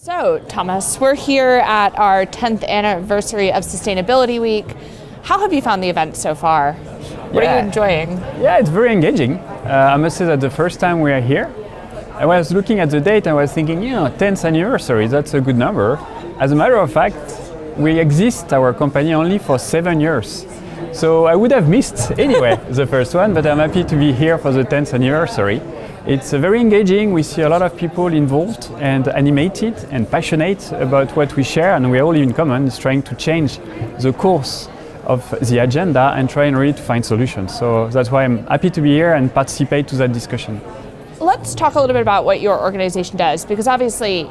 So, Thomas, we're here at our 10th anniversary of Sustainability Week. How have you found the event so far? What are you enjoying? Yeah, it's very engaging. I must say that the first time we are here, I was looking at the date and I was thinking, 10th anniversary, that's a good number. As a matter of fact, we exist, our company, only for 7 years. So I would have missed anyway the first one, but I'm happy to be here for the 10th anniversary. It's very engaging. We see a lot of people involved and animated and passionate about what we share, and we all in common is trying to change the course of the agenda and trying really to find solutions. So that's why I'm happy to be here and participate to that discussion. Let's talk a little bit about what your organization does, because obviously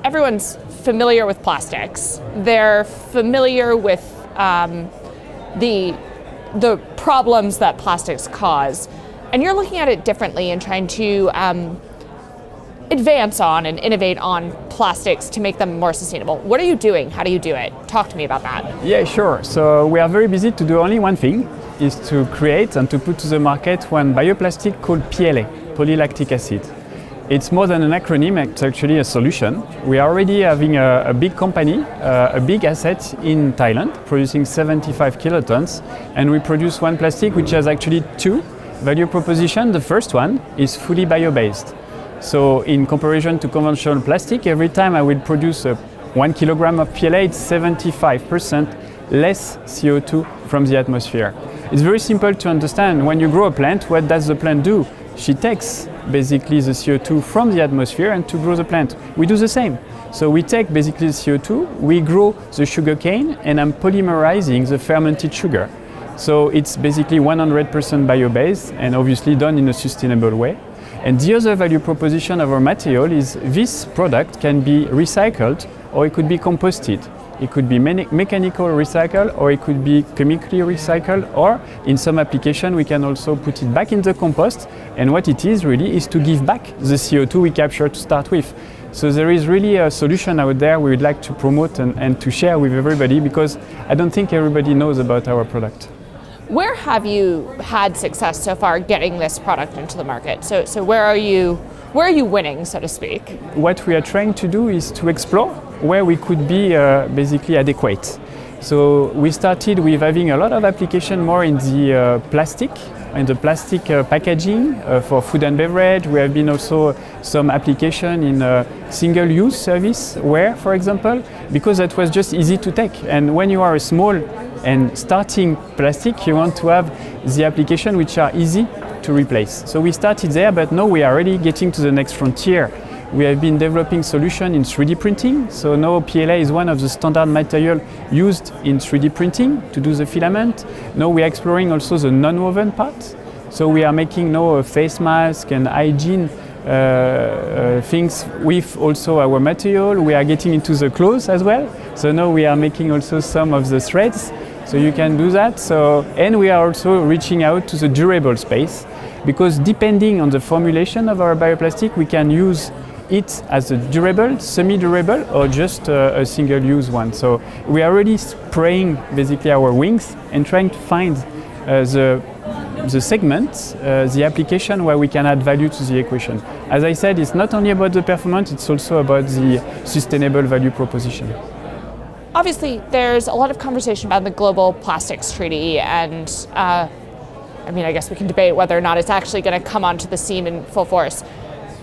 everyone's familiar with plastics. They're familiar with the problems that plastics cause. And you're looking at it differently and trying to advance on and innovate on plastics to make them more sustainable. What are you doing? How do you do it? Talk to me about that. Yeah, sure. So we are very busy to do only one thing, is to create and to put to the market one bioplastic called PLA, polylactic acid. It's more than an acronym, it's actually a solution. We are already having a big company, a big asset in Thailand, producing 75 kilotons, and we produce one plastic which has actually two value proposition. The first one is fully bio-based. So in comparison to conventional plastic, every time I will produce 1 kilogram of PLA, it's 75% less CO2 from the atmosphere. It's very simple to understand. When you grow a plant, what does the plant do? She takes basically the CO2 from the atmosphere and to grow the plant. We do the same. So we take basically the CO2, we grow the sugar cane, and I'm polymerizing the fermented sugar. So it's basically 100% bio-based and obviously done in a sustainable way. And the other value proposition of our material is this product can be recycled or it could be composted. It could be mechanical recycle or it could be chemically recycled, or in some application we can also put it back in the compost. And what it is really is to give back the CO2 we captured to start with. So there is really a solution out there we would like to promote and to share with everybody, because I don't think everybody knows about our product. Where have you had success so far getting this product into the market? So where are you winning, so to speak? What we are trying to do is to explore where we could be basically adequate. So we started with having a lot of application more in the plastic packaging for food and beverage. We have been also some application in single-use serviceware, for example, because that was just easy to take. And when you are a small and starting plastic, you want to have the application which are easy to replace. So we started there, but now we are already getting to the next frontier. We have been developing solution in 3D printing. So now PLA is one of the standard material used in 3D printing to do the filament. Now we are exploring also the non-woven part. So we are making now a face mask and hygiene things with also our material. We are getting into the clothes as well. So now we are making also some of the threads. So you can do that. And we are also reaching out to the durable space, because depending on the formulation of our bioplastic, we can use it as a durable, semi-durable, or just a single-use one. So we are already spraying basically our wings and trying to find the segment, the application where we can add value to the equation. As I said, it's not only about the performance, it's also about the sustainable value proposition. Obviously, there's a lot of conversation about the Global Plastics Treaty, and I guess we can debate whether or not it's actually going to come onto the scene in full force.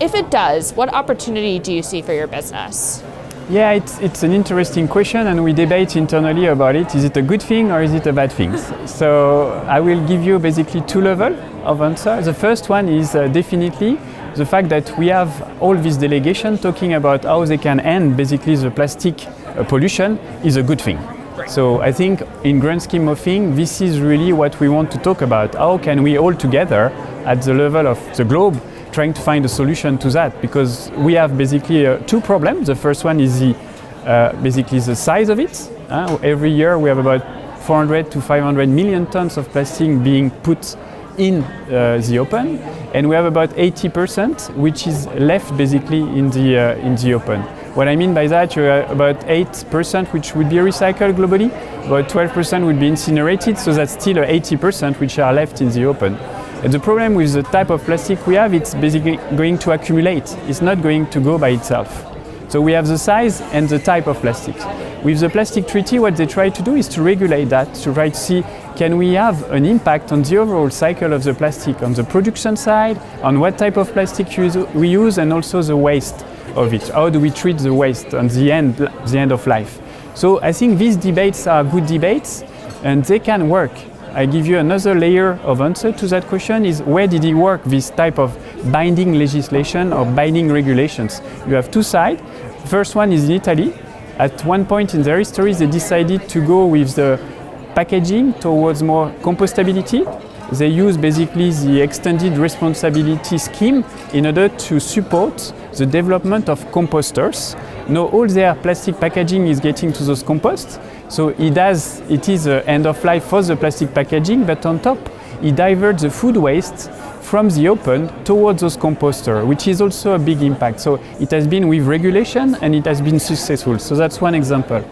If it does, what opportunity do you see for your business? Yeah, it's an interesting question, and we debate internally about it. Is it a good thing or is it a bad thing? So I will give you basically two levels of answer. The first one is definitely the fact that we have all this delegation talking about how they can end basically the plastic pollution is a good thing. So I think in grand scheme of things, this is really what we want to talk about. How can we all together at the level of the globe trying to find a solution to that? Because we have basically two problems. The first one is basically the size of it. Every year we have about 400 to 500 million tons of plastic being put in the open, and we have about 80% which is left basically in the open. What I mean by that, you have about 8% which would be recycled globally, about 12% would be incinerated, so that's still 80% which are left in the open. And the problem with the type of plastic we have, it's basically going to accumulate. It's not going to go by itself. So we have the size and the type of plastic. With the plastic treaty, what they try to do is to regulate that, to try to see can we have an impact on the overall cycle of the plastic, on the production side, on what type of plastic we use, and also the waste of it. How do we treat the waste on the end of life? So I think these debates are good debates, and they can work. I give you another layer of answer to that question is where did it work, this type of binding legislation or binding regulations? You have two sides. First one is in Italy. At one point in their history, they decided to go with the packaging towards more compostability. They use basically the extended responsibility scheme in order to support the development of composters. Now all their plastic packaging is getting to those composts, so it is an end of life for the plastic packaging, but on top it diverts the food waste from the open towards those composters, which is also a big impact. So it has been with regulation and it has been successful. So that's one example.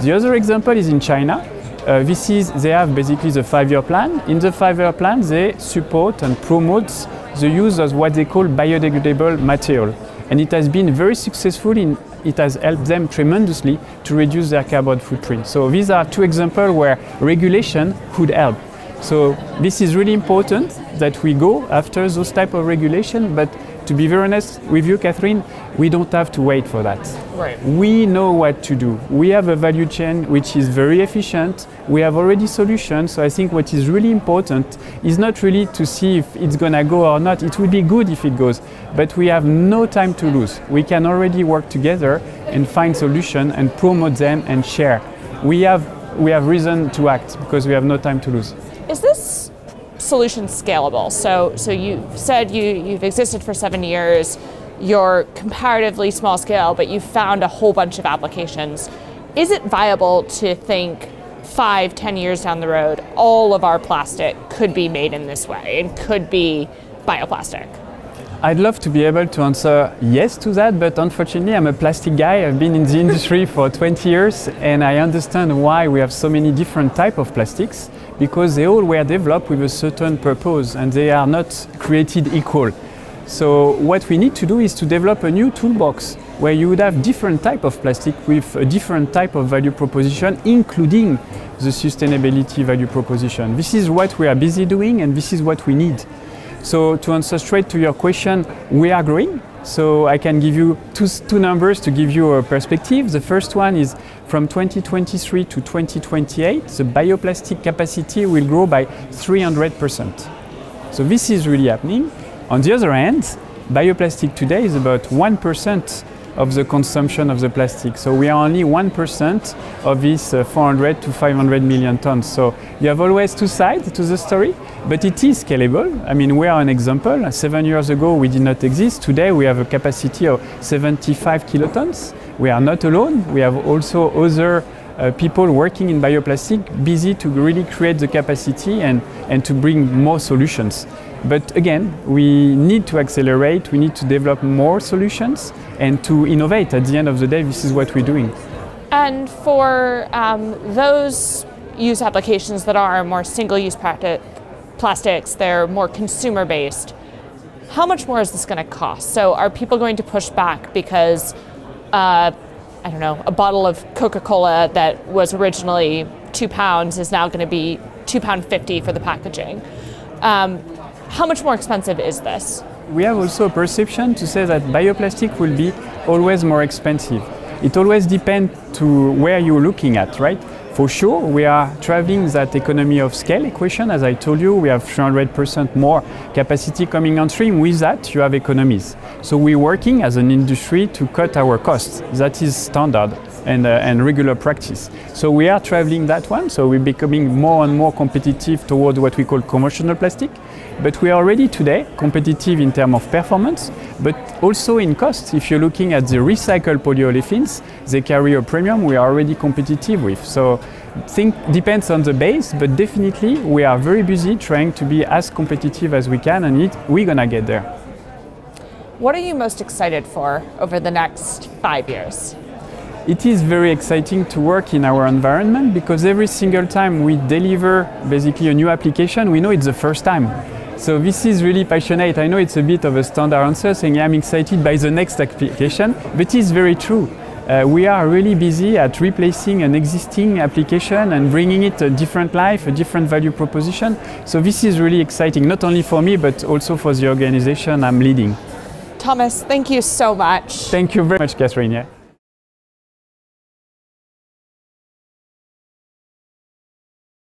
The other example is in China. They have basically the 5-year plan. In the 5-year plan, they support and promote the use of what they call biodegradable material. And it has been very successful it has helped them tremendously to reduce their carbon footprint. So these are two examples where regulation could help. So this is really important that we go after those type of regulation, but to be very honest with you, Catherine, we don't have to wait for that. Right. We know what to do. We have a value chain which is very efficient. We have already solutions. So I think what is really important is not really to see if it's gonna go or not. It will be good if it goes, but we have no time to lose. We can already work together and find solutions and promote them and share. We have reason to act because we have no time to lose. Is this solution scalable? So you said you've existed for 7 years, you're comparatively small scale, but you've found a whole bunch of applications. Is it viable to think 5-10 years down the road, all of our plastic could be made in this way and could be bioplastic? I'd love to be able to answer yes to that, but unfortunately I'm a plastic guy. I've been in the industry for 20 years and I understand why we have so many different types of plastics, because they all were developed with a certain purpose and they are not created equal. So what we need to do is to develop a new toolbox where you would have different type of plastic with a different type of value proposition, including the sustainability value proposition. This is what we are busy doing and this is what we need. So to answer straight to your question, we are growing. So I can give you two numbers to give you a perspective. The first one is from 2023 to 2028, the bioplastic capacity will grow by 300%. So this is really happening. On the other hand, bioplastic today is about 1% of the consumption of the plastic. So we are only 1% of this 400 to 500 million tons. So you have always two sides to the story, but it is scalable. I mean, we are an example. 7 years ago, we did not exist. Today, we have a capacity of 75 kilotons. We are not alone. We have also other people working in bioplastic, busy to really create the capacity and to bring more solutions. But again, we need to accelerate, we need to develop more solutions and to innovate. At the end of the day, this is what we're doing. And for those use applications that are more single-use plastics, they're more consumer-based, how much more is this going to cost? So are people going to push back because, I don't know, a bottle of Coca-Cola that was originally £2 is now going to be £2.50 for the packaging? How much more expensive is this? We have also a perception to say that bioplastic will be always more expensive. It always depends to where you're looking at, right? For sure, we are traveling that economy of scale equation. As I told you, we have 300% more capacity coming on stream. With that, you have economies. So we're working as an industry to cut our costs. That is standard and regular practice. So we are traveling that one. So we're becoming more and more competitive toward what we call conventional plastic. But we are already today competitive in terms of performance, but also in cost. If you're looking at the recycled polyolefins, they carry a premium we are already competitive with. So depends on the base, but definitely we are very busy trying to be as competitive as we can, and we're gonna get there. What are you most excited for over the next 5 years? It is very exciting to work in our environment because every single time we deliver basically a new application, we know it's the first time. So this is really passionate. I know it's a bit of a standard answer saying I'm excited by the next application, but it's very true. We are really busy at replacing an existing application and bringing it a different life, a different value proposition. So this is really exciting, not only for me, but also for the organization I'm leading. Thomas, thank you so much. Thank you very much, Catherine. Yeah.